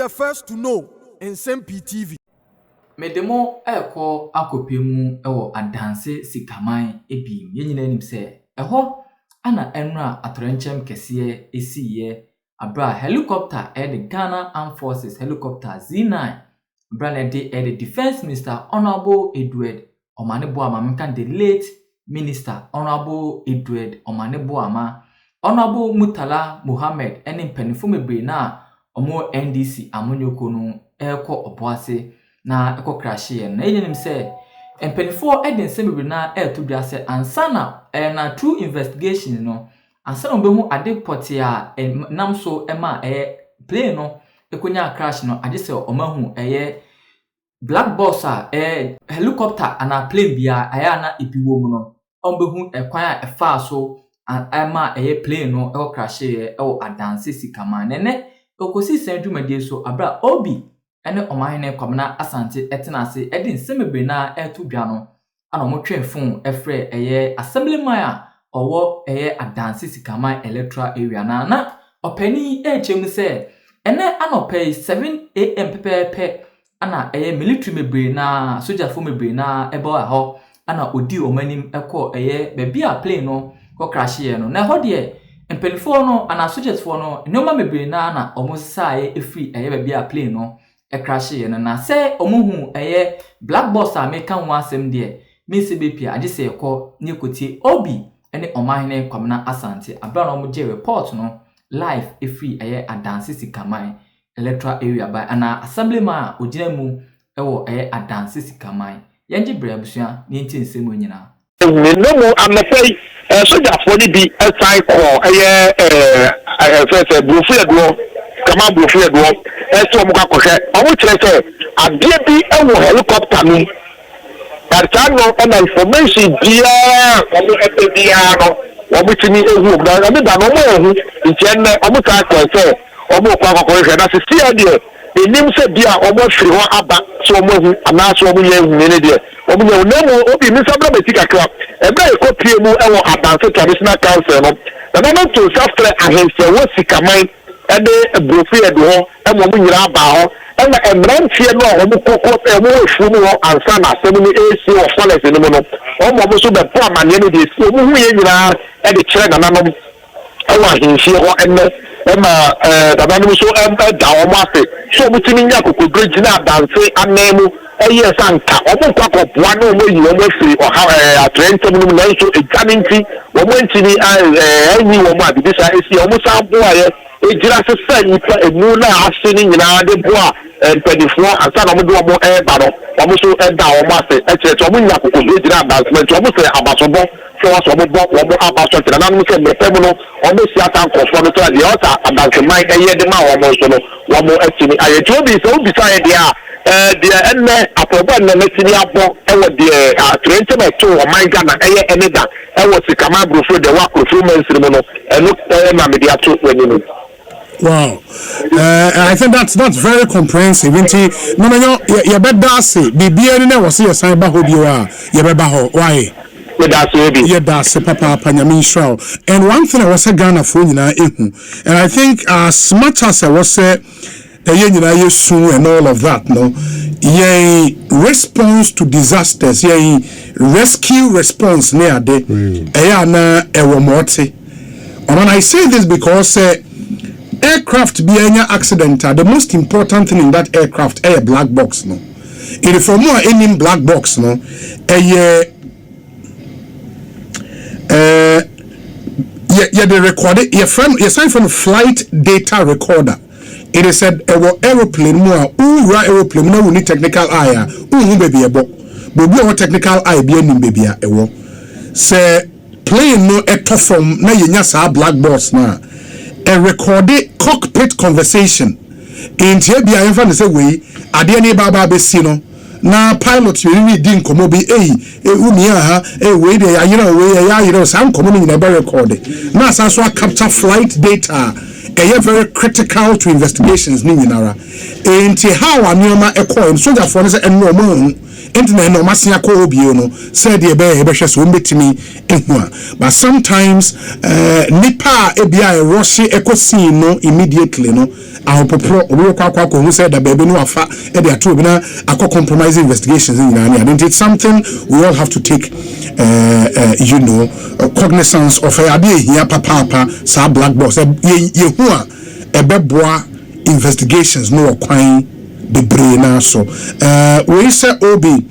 the first to know Nsem-Pii TV. Medemo eko akopemu ewo adanse sikaman ebim yenyina nim se eho ana enra atorenchem kese esiye abra helicopter the Ghana Armed Forces helicopter Z9 brand the Defense Minister Honorable Edward Omaneboama menkan the late Minister Honorable Edward Omaneboama Honorable Murtala Mohammed ene mpanifo mebre na omo NDC amonyoko no eko oboase na eko crashie na yenim se mpanifo eden Nsem-Pii na to bia se ansana na true investigation no ansana obehu ade potia nam so ema plane no ekonya crash no ade se omahu black box helicopter ana plane bia aya na ebiwo mu no ombehu ekwan a efa so ema plane no eko crashie adanse sikama nene okosi sendwumade so abra obi ene omahene kwamna asante etenase edi Nsem-Pii na to bia no ana omotwe phone efre assemblyman a owo adanse sikama electoral area na opani echem se ene anope 7 am pepepe ana military mebre na soldier fo mebre na ebo ho ana odi omanim eko bebi a plane no ko crash ye no na ho de empelifo no ana soldiers fo no nyoma mebre na omosae efri bebi a plane no crash ye no na se omuhu black box a meka ho asem de Nsem-Pii ade se eko ni kotie obi ene omahene kwamna asante abra no mo je report no live efri adanse sikaman electoral area by ana assemblyman ogina mu ewo adanse sikaman yenje bre abusua ni nti nsemu nyina no amefei soldier for di aside call first brofu edo kama brofu edo so mo ka kohwe omo kire se adie bi ewo helicopter no but no information dia omo dia no omo timi ehu na no mo ehu ntienne omo ka kwese omo kwa hwe na se sia de enim se bia omo firi ho aba so omo hu ana so omo ye hu ne de omo ye nemo obi mi sabra betika kra ebe e kopie mu ewo adanse traditional council no na no to safre ahense wo sikaman ede brofu edo ho emo mu nyira aba ho ena emrantie no omo kokko emo efu mu ho ansa na asem ni esi o foles ni mu no omo so be po amane ni de si omo hu ye nyira ede kire na nanom ewa ahense ho ema dabanu so da omo afi so mutimi nya kokko na adanse anemu sanka omo kwa ko boa no mo yi omo firi o ha atrentem no na so ejaninti omo ntini anyi omo abibisa esi omo sambo aye ejira se sa nipa enu na ase ni nyina de boa pedifo asa na mo do omo ba no omo so da omo afi eche omo nya kokko na advancement omo se abasobo so waso omo bo omo abaso tira na mo se mepem no omo si atan kofo no to de ota advancement de ma omo so no omo etini aye to bi so bi sa ye de a the enne apoba na metini abo ewo de atrentem to o manga na eneda ewo sikama brofo de wa performance no eno na media to wani. Wow. I think that's very comprehensive. Inti no menyo ye beda se bibia ni na wo se yesan ba ho biwa ye beba ho why that's papa panyami Israel. And one thing I was say Ghana for nyina ehu, and I think as much as I was say and all of that, no, ye response to disasters, ye rescue response near de na ewomote. And when I say this because aircraft be any accident, the most important thing in that aircraft a black box, no. If for more any black box, no, the recorder, your sign from flight data recorder. It is said aeroplane more aeroplane no need technical eye baby ebo but technical eye be any baby ewo say plane no eto from na yenya sa black box na a recorded cockpit conversation in tie bia yemfa ne say we ade ne baba be si no na pilot you really din komo bi umi aha we dey ayira we ya ayira sam komo ni na be record na asan so capture flight data very critical to investigations ni nyinara enti how anioma ekọ soldier for say eno mo internet no masia ko obi no say de be hwe so mbetimi ehu a but sometimes nipa ebia rush ekosi no immediately no ahopopro obi kwa hu say da baby no afa e de ato obi na akọ compromising investigations in nyinara and it's something we all have to take cognizance of ade here papa sa black box ye hu a ebeboa investigations no kwan bebre na so we say obi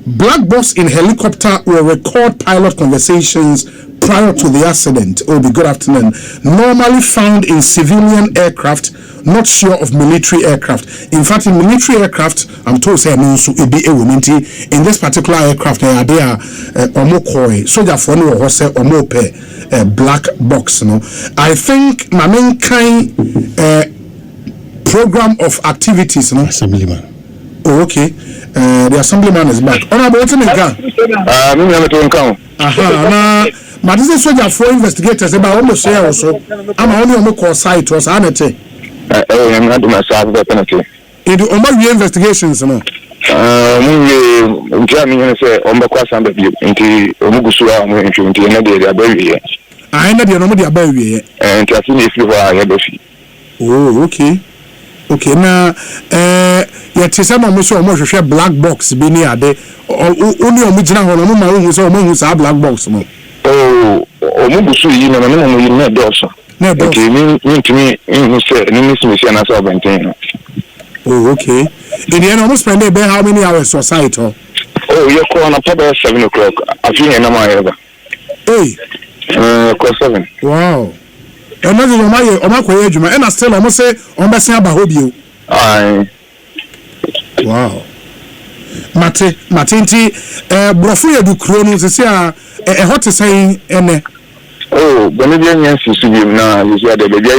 black box in helicopter will record pilot conversations prior to the accident. Obi, good afternoon. Normally found in civilian aircraft, not sure of military aircraft. In fact, in military aircraft, I'm told say in this particular aircraft they are omokoi soldier for no horse omope black box no. I think my main kind program of activities no assemblyman. Oh, okay. The assemblyman is back. Honorable, what's in the gun? Ma this is soldier for investigators about almost share also. I'm only call site was anete. I'm not doing myself definitely. You do only investigations no. Germany say on the question of you into Omugusua into the baby. I know the number baby. And I think if you are oh, okay. Okay, now yet some almost share black box be near there. Only original one who's a black box. Oh, Omugusu, you know, you know, Dawson. No, to me, who said, oh, okay. In the end, almost spend how many hours society? Oh, you're calling up about 7 o'clock. I think I'm ever. Hey, 7. Wow. And that's my juma, and I still almost say, on the same about you. Aye. Wow. Matinti, Brofuya do Kronos is here. Hot to say, oh, Bolivian yes, you see him now. You see the baby,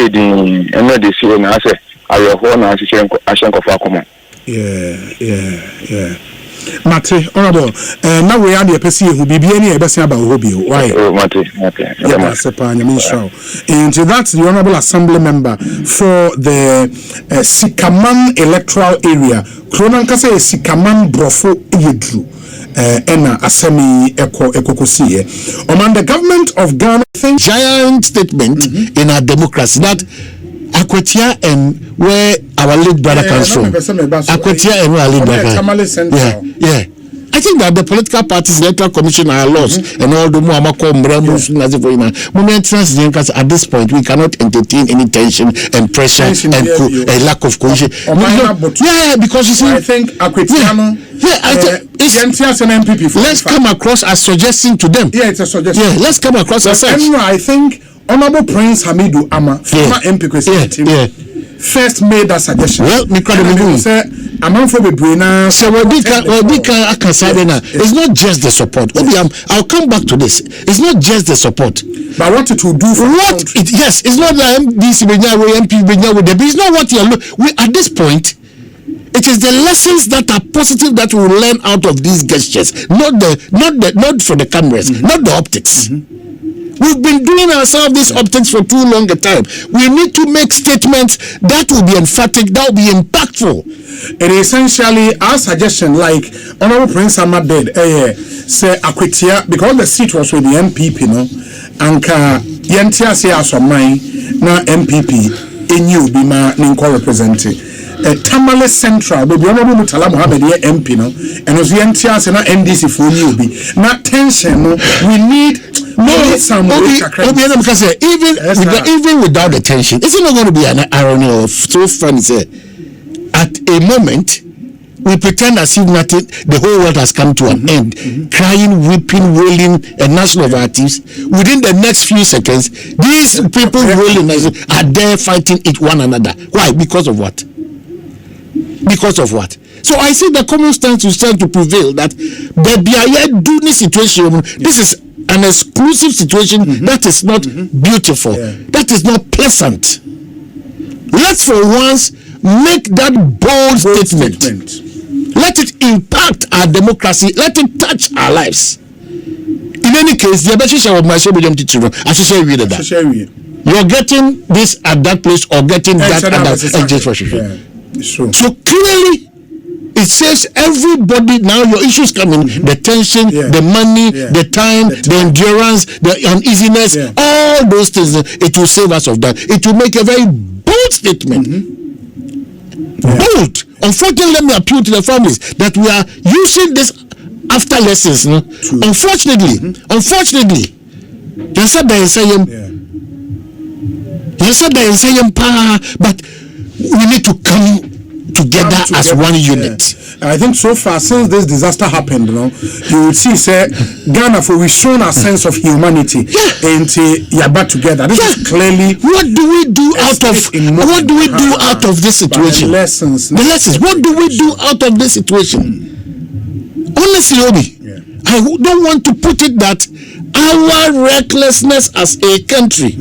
and not this year. I say, I have one as a shank of Akuma. Yeah. Mate, honorable. Now we are the person who be any best about Rubio. Why? Oh, Mate. Yes, and that's the honorable assembly member for the Sikaman electoral area. Kronankase Sikaman Brofo Yedru. Ena Asemi Ekokosie. On the government of Ghana, giant statement in our democracy that Akwetia and where our late brother comes from. Akwetia and where our late brother. Yeah. I think that the political parties, electoral commission, our laws, and all the more at this point we cannot entertain any tension and pressure and a lack of cohesion. Yeah, because you see, I think Akwetiano. Let's come across as suggesting to them. Yeah, it's a suggestion. Yeah, let's come across as such. I think Honorable Prince Hamidu Ama, former MP first made that suggestion. Well, it's not just the support. I'll come back to this. It's not just the support. But what it will do for yes, it's not the MDC MP. It's not what you're at this point. It is the lessons that are positive that we will learn out of these gestures, not for the cameras, not the optics. We've been doing ourselves these optics for too long a time. We need to make statements that will be emphatic, that will be impactful. It is essentially our suggestion, like Honorable Prince Ahmad did, say Akwetia, because the seat was with the MPP, no, and Yentia say as of mine, now MPP, in you be my Ninko representing. Tamale Central, baby, Honorable Mutala Mohammed, MP, no, and was Yentia say na NDC for you be. Not tension, no, we need. Even without the tension, it's not going to be an irony or so funny. Say, at a moment, we pretend as if nothing, the whole world has come to an end, crying, weeping, wailing, and national of artists. Within the next few seconds, these people wailing are there fighting one another. Why? Because of what? Because of what? So I see the common stance is trying to prevail that the BIA do this situation. This is an exclusive situation that is not beautiful, that is not pleasant. Let's for once make that bold statement. Let it impact our democracy. Let it touch our lives. In any case, the best of my show teacher, I should say that. you're getting this at that place or getting that at that. So clearly, it says everybody now your issues coming, the tension, the money, the time, the endurance, the uneasiness, all those things. It will save us of that. It will make a very bold statement. Bold. Unfortunately, let me appeal to the families that we are using this after lessons. No? Unfortunately, you said but we need to come together as one unit. I think so far since this disaster happened, you would see, say, Ghana, for we've shown a sense of humanity and you're back together. This is clearly what do we do out of this situation? The lessons. What do we do out of this situation? Honestly, Obi, I don't want to put it that our recklessness as a country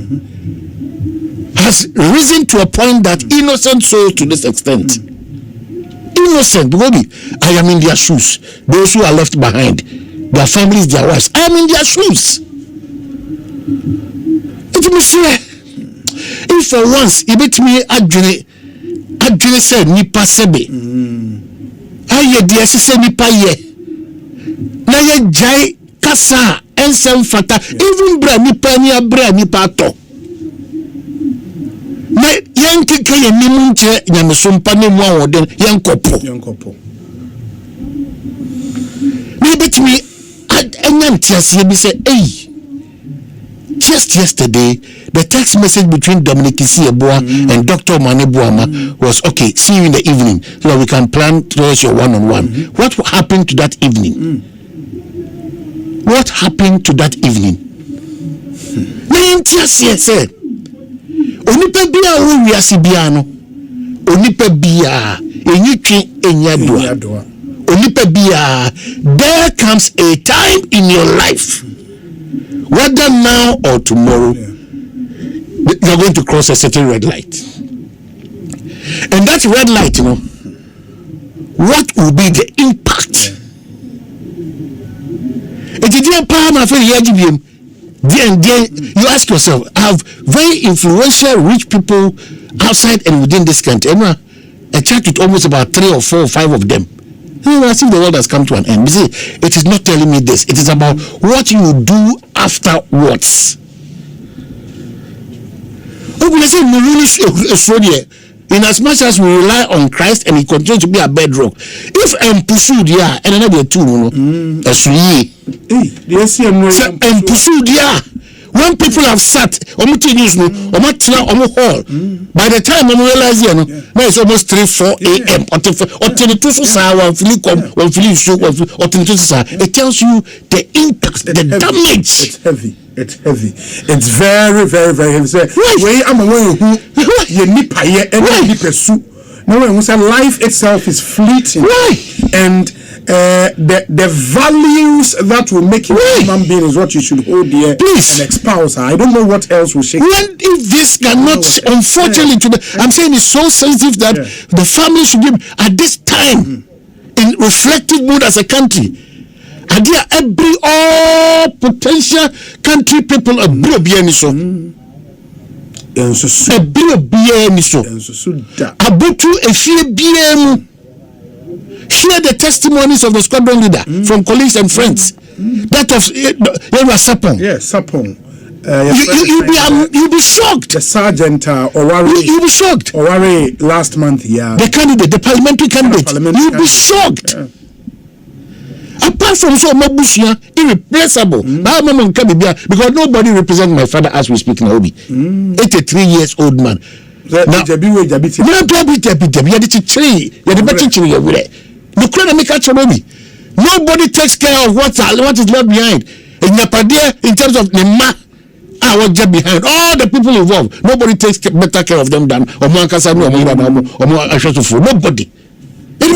has risen to a point that innocent souls to this extent. Innocent, Bobby. I am in their shoes. Those who are left behind, their families, their wives. I am in their shoes. It must say, if for once, it bet me adjune said nipa sebe. Aye, dear sister nipa ye. Na ye jai kasa Nsem-Pii. Even bra nipa to. Na yankeke ye nimu nche nyamesompa ne mu awoden yankopo me betimi anyam tiase bi say just yesterday the text message between Dominic Isieboa and Dr. Manebuama was okay, see you in the evening so that we can plan towards your one-on-one. What happened to that evening? What happened to that evening? Me tiase say onipa bia wo wiase bia no onipa bia enyitwe enyadua onipa bia there comes a time in your life whether now or tomorrow you are going to cross a certain red light, and that red light, what will be the impact? It didn't power my friend. Then you ask yourself, I have very influential rich people outside and within this country. A chat with almost about 3 or 4 or 5 of them. I think the world has come to an end. You see, it is not telling me this. It is about what you do afterwards. In as much as we rely on Christ and he continues to be a bedrock, if I'm pursued, and another two, when people have sat, by the time I realize, now it's almost 3-4 a.m. It tells you the impact, the damage. It's heavy. It's very, very, very heavy. Life itself is fleeting. And the values that will make you a human being is what you should hold dear and espouse. I don't know what else will shake. If this cannot, unfortunately, I'm saying it's so sensitive that the family should give at this time in reflective mood as a country. Every all potential country people a so. Share the testimonies of the squadron leader from colleagues and friends. That of Sapon. Yes, Sapon. You'll be shocked. The sergeant Owari. You'll be shocked. Owari last month, The candidate, the parliamentary candidate. You'll be shocked. Apart from so Mabushia, irreplaceable. Because nobody represents my father as we speak now. 83 years old man. Nobody takes care of what is left behind. In terms of Nema, what just behind all the people involved, nobody takes better care of them than nobody. And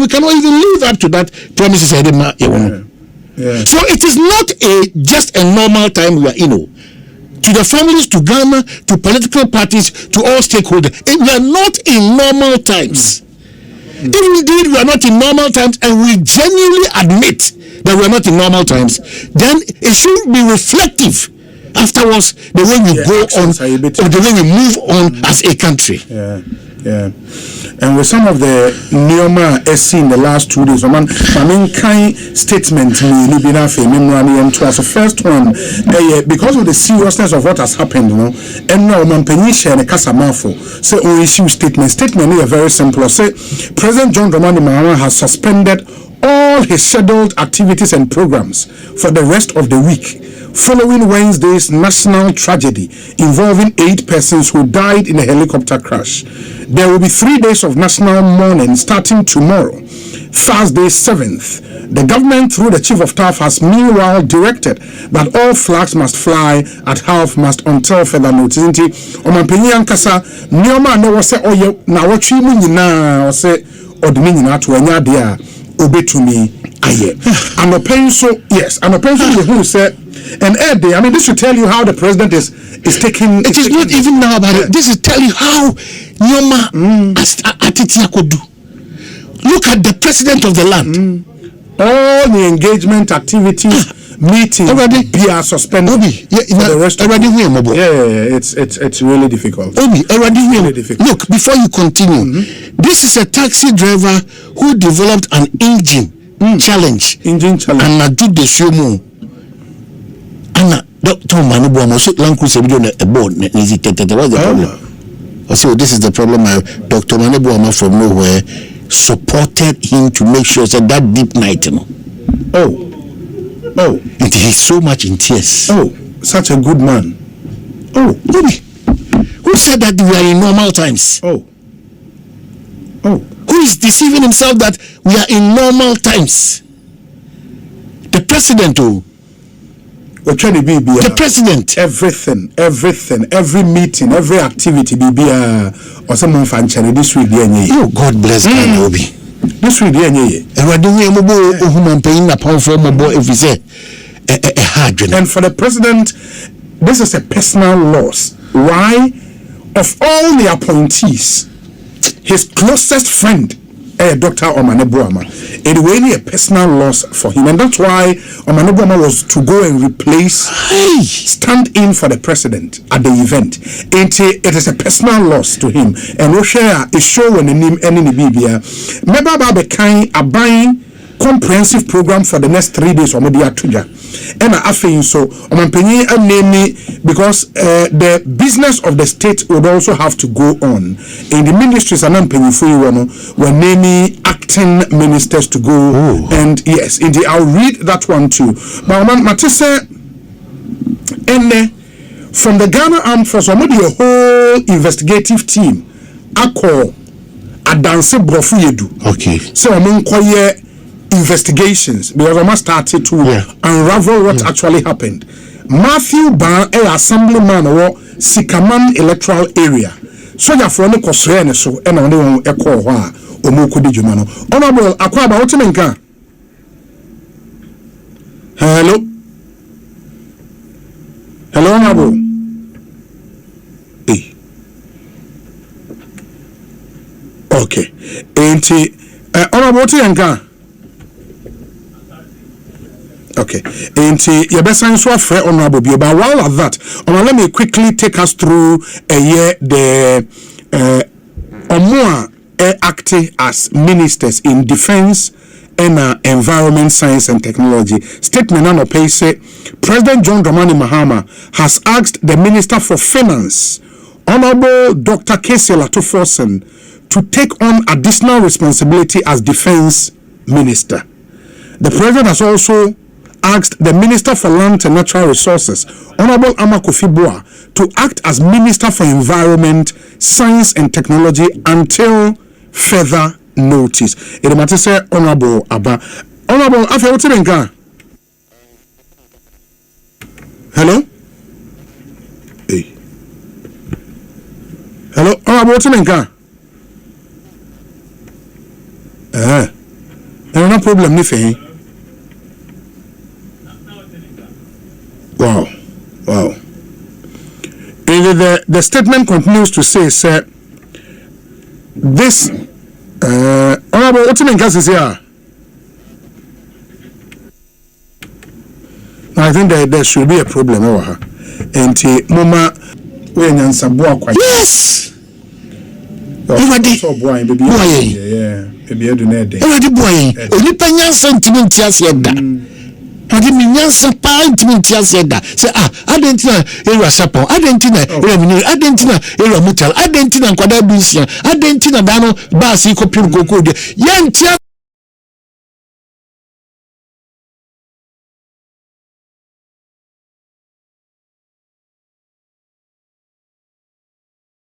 we cannot even live up to that promises. So it is not just a normal time we are in. To the families, to Ghana, to political parties, to all stakeholders, we are not in normal times. If indeed we are not in normal times, and we genuinely admit that we are not in normal times, then it should be reflective afterwards the way we go on or the way we move on as a country. Yeah. And with some of the Neoma SC in the last 2 days, kind statement as the first one, because of the seriousness of what has happened, and now Mampenisha and Casamafo say we issue statement is very simple. Say President John Dramani Mahama has suspended all his scheduled activities and programs for the rest of the week, following Wednesday's national tragedy involving 8 persons who died in a helicopter crash. There will be 3 days of national mourning starting tomorrow, Thursday 7th. The government, through the Chief of Staff, has meanwhile directed that all flags must fly at half-mast until further notice. Omampeni ankasa nioma no wo se oye na wotwi mu nyina wo se odini nyina to anya de a obetumi aye. Anopen so yes, anopen so who say and Eddie, I mean, this should tell you how the president is taking. It is not even now about it. This is telling you how Nyoma Atitia could do. Look at the president of the land. All the engagement activities, meetings, already be suspended. For the rest of it's really difficult. Really difficult. Look, before you continue, this is a taxi driver who developed an engine challenge. And I did the show more. Anna, Dr. Manubuama, so Land Cruiser video a board. What's the problem? So this is the problem. Dr. Manubuama from nowhere supported him to make sure that deep night. And he's so much in tears. Such a good man. Maybe. Who said that we are in normal times? Who is deceiving himself that we are in normal times? The president, the president. Everything, every meeting, every activity, or someone fancy this week. God bless Ghana, Obi. This week, and for the president, this is a personal loss. Why? Of all the appointees, his closest friend, Dr. Omanebuama, it really a personal loss for him, and that's why Omanebuama was to go and stand in for the president at the event. It is a personal loss to him, and we share a show when the name any Bibia. Maybe about kind a buying comprehensive program for the next 3 days or maybe a tuja. And I feel so Omampeni and name me because the business of the state would also have to go on. In the ministries and Omampeni for you were naming acting ministers to go. And yes, indeed I'll read that one too. But Matisse and from the Ghana Armed Forces, maybe a whole investigative team I call Adanse Brofuyedu. Okay. So I'm investigations because I must start to unravel what actually happened. Matthew Ban, assemblyman or Sikaman electoral area. So you for no kosre so and on the echo wa omoku di jumano. Honorable Akwaba Otimenka. Hello, Honorable. Hey. Okay. Honorable Otimenka. Okay, and your best answer for Honorable Bio. But while at that, let me quickly take us through the Omua acting as ministers in defense and environment, science and technology. Statement on page say President John Dramani Mahama has asked the Minister for Finance, Honorable Dr. Kessie Latofosen, to take on additional responsibility as defense minister. The president has also asked the Minister for Land and Natural Resources, Honorable Amakofi-Boa, to act as Minister for Environment, Science and Technology until further notice. It might say Honorable Abba. Honorable Afe Otimenka. Hello? Hey. Hello, Honorable Otimenka. No problem, Nife. Wow. And the statement continues to say, sir, this Honorable Otimenka is here. I think there should be a problem over her. enti mama we nyansa boa kwa yes everybody so boy baby yeah baby do na dey everybody boy onipa nyansa ntimi ntiase da adi mi nyansa pa ntimi ntiase da say adentina era sapo adentina era mini adentina era mutal adentina nkwada bunsia adentina da no baasi kopim kokode ye ntia